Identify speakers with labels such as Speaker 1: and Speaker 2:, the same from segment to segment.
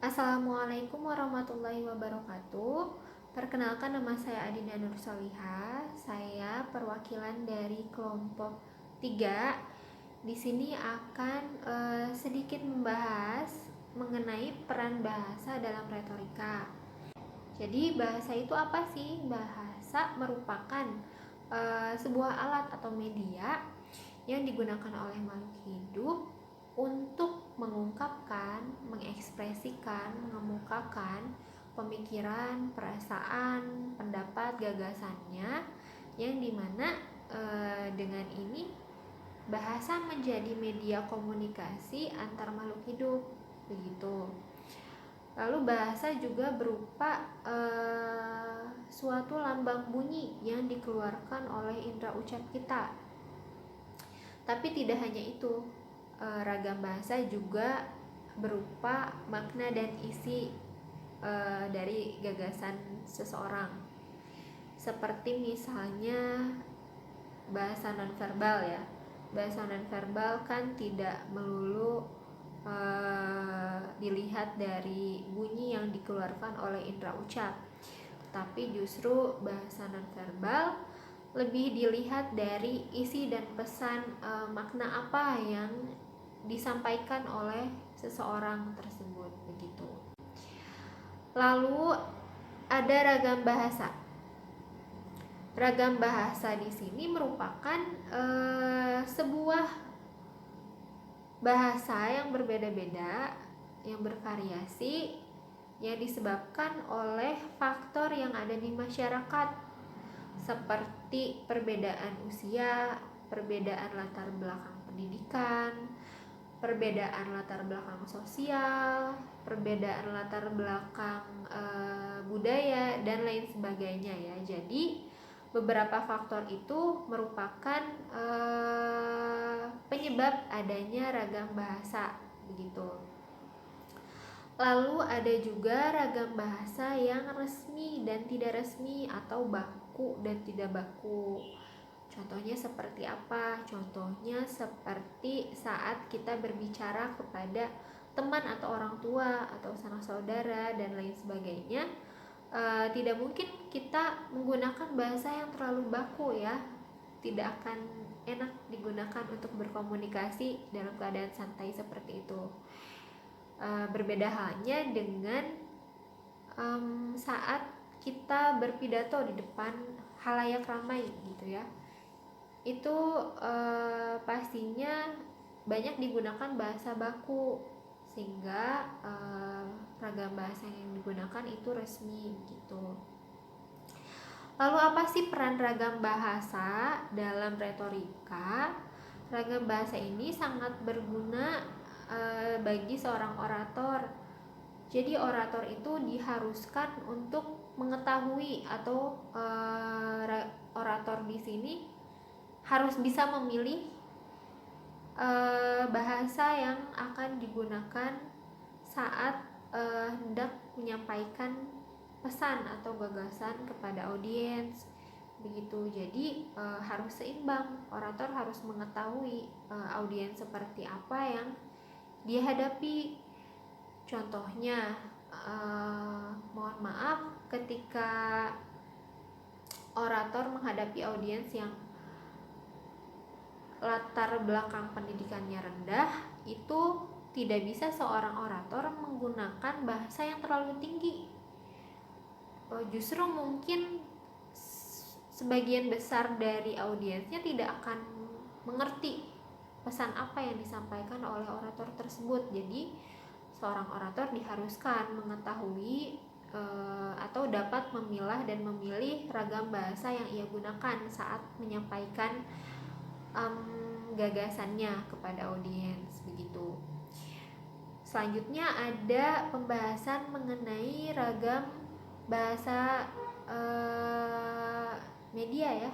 Speaker 1: Assalamualaikum warahmatullahi wabarakatuh. Perkenalkan, nama saya Adinda Nursoliha. Saya perwakilan dari kelompok 3. Di sini akan sedikit membahas mengenai peran bahasa dalam retorika. Jadi bahasa itu apa sih? Bahasa merupakan sebuah alat atau media yang digunakan oleh makhluk hidup untuk mengungkapkan, mengekspresikan, mengemukakan pemikiran, perasaan, pendapat, gagasannya, yang dimana dengan ini bahasa menjadi media komunikasi antar makhluk hidup, begitu. Lalu bahasa juga berupa suatu lambang bunyi yang dikeluarkan oleh indera ucap kita. Tapi tidak hanya itu, ragam bahasa juga berupa makna dan isi dari gagasan seseorang. Seperti misalnya bahasa nonverbal ya. Bahasa nonverbal kan tidak melulu dilihat dari bunyi yang dikeluarkan oleh indera ucap, tapi justru bahasa nonverbal lebih dilihat dari isi dan pesan, makna apa yang disampaikan oleh seseorang tersebut, begitu. Lalu ada ragam bahasa. Ragam bahasa di sini merupakan sebuah bahasa yang berbeda-beda, yang bervariasi, yang disebabkan oleh faktor yang ada di masyarakat, seperti perbedaan usia, perbedaan latar belakang pendidikan, perbedaan latar belakang sosial, perbedaan latar belakang budaya, dan lain sebagainya ya. Jadi beberapa faktor itu merupakan penyebab adanya ragam bahasa, begitu. Lalu ada juga ragam bahasa yang resmi dan tidak resmi, atau baku dan tidak baku. Contohnya seperti apa? Contohnya seperti saat kita berbicara kepada teman atau orang tua atau sanak saudara dan lain sebagainya. Tidak mungkin kita menggunakan bahasa yang terlalu baku ya. Tidak akan enak digunakan untuk berkomunikasi dalam keadaan santai seperti itu. Berbeda halnya dengan saat kita berpidato di depan halayak ramai gitu ya. Itu pastinya banyak digunakan bahasa baku, sehingga ragam bahasa yang digunakan itu resmi gitu. Lalu apa sih peran ragam bahasa dalam retorika? Ragam bahasa ini sangat berguna bagi seorang orator. Jadi orator itu diharuskan untuk mengetahui, atau orator di sini harus bisa memilih bahasa yang akan digunakan saat hendak menyampaikan pesan atau gagasan kepada audiens, begitu. Jadi harus seimbang, orator harus mengetahui audiens seperti apa yang dia hadapi. Contohnya, mohon maaf, ketika orator menghadapi audiens yang latar belakang pendidikannya rendah, itu tidak bisa seorang orator menggunakan bahasa yang terlalu tinggi. Justru mungkin sebagian besar dari audiensnya tidak akan mengerti pesan apa yang disampaikan oleh orator tersebut. Jadi seorang orator diharuskan mengetahui atau dapat memilah dan memilih ragam bahasa yang ia gunakan saat menyampaikan gagasannya kepada audiens, begitu. Selanjutnya ada pembahasan mengenai ragam bahasa media ya,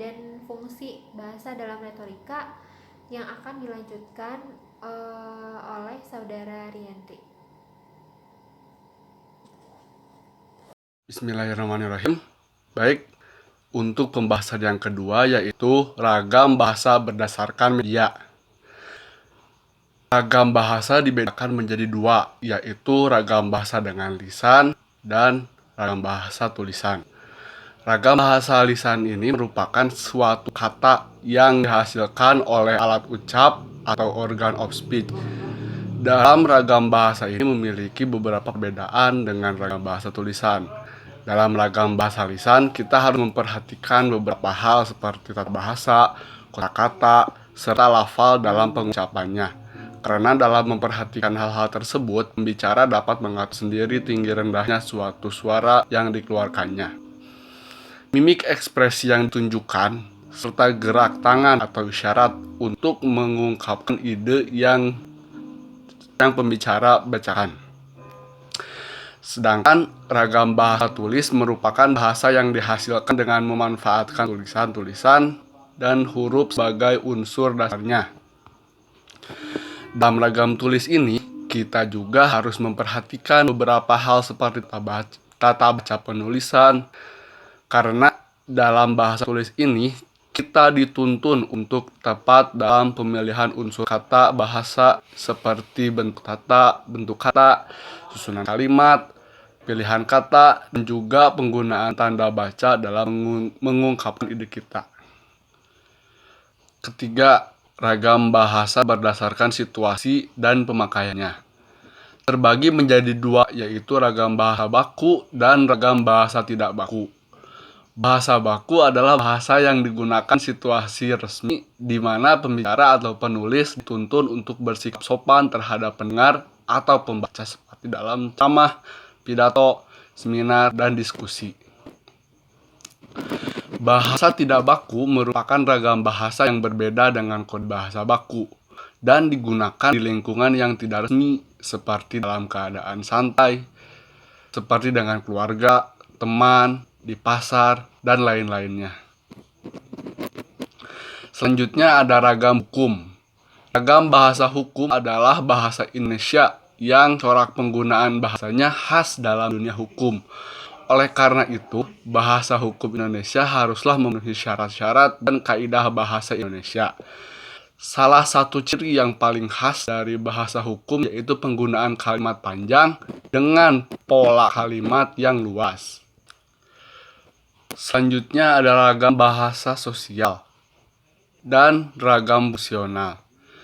Speaker 1: dan fungsi bahasa dalam retorika, yang akan dilanjutkan oleh saudara Rianti.
Speaker 2: Bismillahirrahmanirrahim. Baik, untuk pembahasan yang kedua yaitu ragam bahasa berdasarkan media. Ragam bahasa dibedakan menjadi dua, yaitu ragam bahasa dengan lisan dan ragam bahasa tulisan. Ragam bahasa lisan ini merupakan suatu kata yang dihasilkan oleh alat ucap atau organ of speech. Dalam ragam bahasa ini memiliki beberapa perbedaan dengan ragam bahasa tulisan. Dalam ragam bahasa lisan, kita harus memperhatikan beberapa hal seperti tata bahasa, kosakata, serta lafal dalam pengucapannya. Karena dalam memperhatikan hal-hal tersebut, pembicara dapat mengatur sendiri tinggi rendahnya suatu suara yang dikeluarkannya. Mimik ekspresi yang ditunjukkan, serta gerak tangan atau isyarat untuk mengungkapkan ide yang pembicara bacakan. Sedangkan ragam bahasa tulis merupakan bahasa yang dihasilkan dengan memanfaatkan tulisan-tulisan dan huruf sebagai unsur dasarnya. Dalam ragam tulis ini, kita juga harus memperhatikan beberapa hal seperti tata baca penulisan, karena dalam bahasa tulis ini, kita dituntun untuk tepat dalam pemilihan unsur kata bahasa seperti bentuk kata, susunan kalimat, pilihan kata, dan juga penggunaan tanda baca dalam mengungkapkan ide kita. Ketiga, ragam bahasa berdasarkan situasi dan pemakaiannya. Terbagi menjadi dua, yaitu ragam bahasa baku dan ragam bahasa tidak baku. Bahasa baku adalah bahasa yang digunakan situasi resmi di mana pembicara atau penulis dituntun untuk bersikap sopan terhadap pendengar atau pembaca seperti dalam ceramah, pidato, seminar, dan diskusi. Bahasa tidak baku merupakan ragam bahasa yang berbeda dengan kode bahasa baku dan digunakan di lingkungan yang tidak resmi seperti dalam keadaan santai, seperti dengan keluarga, teman, di pasar, dan lain-lainnya. Selanjutnya ada ragam hukum. Ragam bahasa hukum adalah bahasa Indonesia yang corak penggunaan bahasanya khas dalam dunia hukum. Oleh karena itu, bahasa hukum Indonesia haruslah memenuhi syarat-syarat dan kaidah bahasa Indonesia. Salah satu ciri yang paling khas dari bahasa hukum yaitu penggunaan kalimat panjang dengan pola kalimat yang luas. Selanjutnya ada ragam bahasa sosial dan ragam fungsional.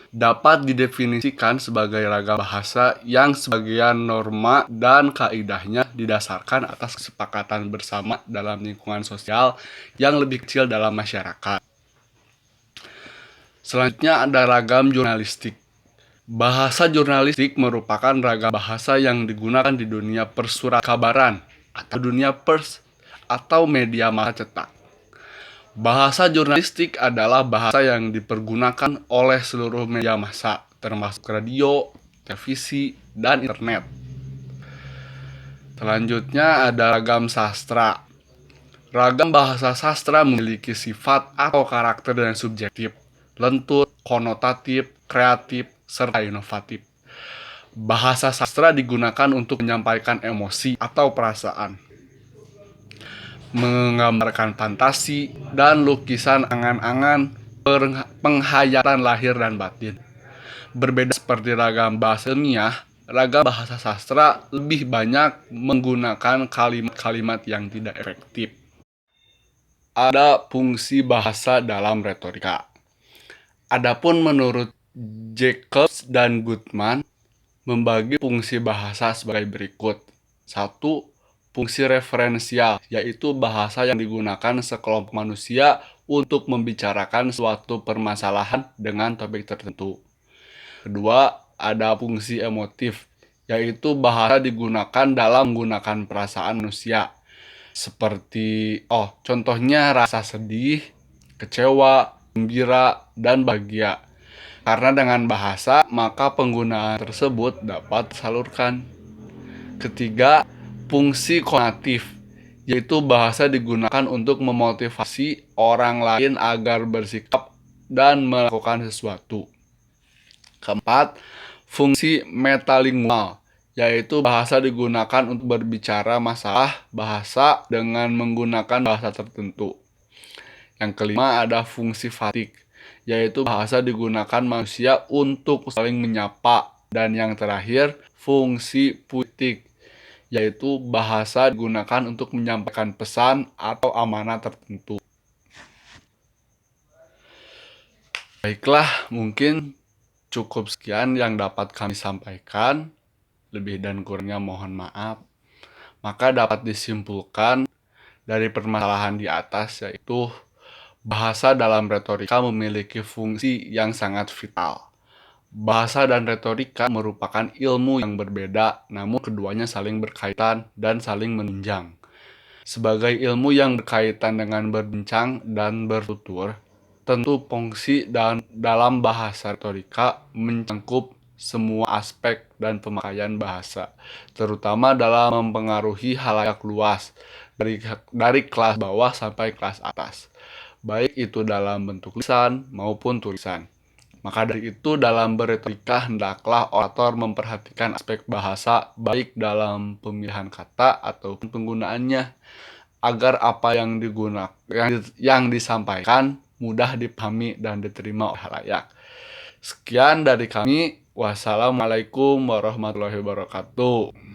Speaker 2: Dapat didefinisikan sebagai ragam bahasa yang sebagian norma dan kaidahnya didasarkan atas kesepakatan bersama dalam lingkungan sosial yang lebih kecil dalam masyarakat. Selanjutnya ada ragam jurnalistik. Bahasa jurnalistik merupakan ragam bahasa yang digunakan di dunia persurakabaran atau dunia pers atau media massa cetak. Bahasa jurnalistik adalah bahasa yang dipergunakan oleh seluruh media massa, termasuk radio, televisi, dan internet. Selanjutnya ada ragam sastra. Ragam bahasa sastra memiliki sifat atau karakter yang subjektif, lentur, konotatif, kreatif, serta inovatif. Bahasa sastra digunakan untuk menyampaikan emosi atau perasaan, menggambarkan fantasi dan lukisan angan-angan, penghayatan lahir dan batin. Berbeda seperti ragam bahasa ilmiah, ragam bahasa sastra lebih banyak menggunakan kalimat-kalimat yang tidak efektif. Ada fungsi bahasa dalam retorika. Adapun menurut Jacobs dan Goodman membagi fungsi bahasa sebagai berikut. 1. Fungsi referensial, yaitu bahasa yang digunakan sekelompok manusia untuk membicarakan suatu permasalahan dengan topik tertentu. Kedua, ada fungsi emotif, yaitu bahasa digunakan dalam menggunakan perasaan manusia. Seperti, contohnya rasa sedih, kecewa, gembira, dan bahagia. Karena dengan bahasa, maka penggunaan tersebut dapat disalurkan. Ketiga, fungsi konatif, yaitu bahasa digunakan untuk memotivasi orang lain agar bersikap dan melakukan sesuatu. Keempat, fungsi metalingual, yaitu bahasa digunakan untuk berbicara masalah bahasa dengan menggunakan bahasa tertentu. Yang kelima ada fungsi fatik, yaitu bahasa digunakan manusia untuk saling menyapa. Dan yang terakhir, fungsi puitik, yaitu bahasa digunakan untuk menyampaikan pesan atau amanat tertentu. Baiklah, mungkin cukup sekian yang dapat kami sampaikan. Lebih dan kurangnya mohon maaf. Maka dapat disimpulkan dari permasalahan di atas, yaitu bahasa dalam retorika memiliki fungsi yang sangat vital. Bahasa dan retorika merupakan ilmu yang berbeda, namun keduanya saling berkaitan dan saling menunjang. Sebagai ilmu yang berkaitan dengan berbincang dan bertutur, tentu fungsi dalam bahasa retorika mencakup semua aspek dan pemakaian bahasa, terutama dalam mempengaruhi halayak luas, dari kelas bawah sampai kelas atas, baik itu dalam bentuk lisan maupun tulisan. Maka dari itu, dalam berretorika hendaklah orator memperhatikan aspek bahasa baik dalam pemilihan kata ataupun penggunaannya, agar apa yang disampaikan mudah dipahami dan diterima oleh halayak. Sekian dari kami. Wassalamualaikum warahmatullahi wabarakatuh.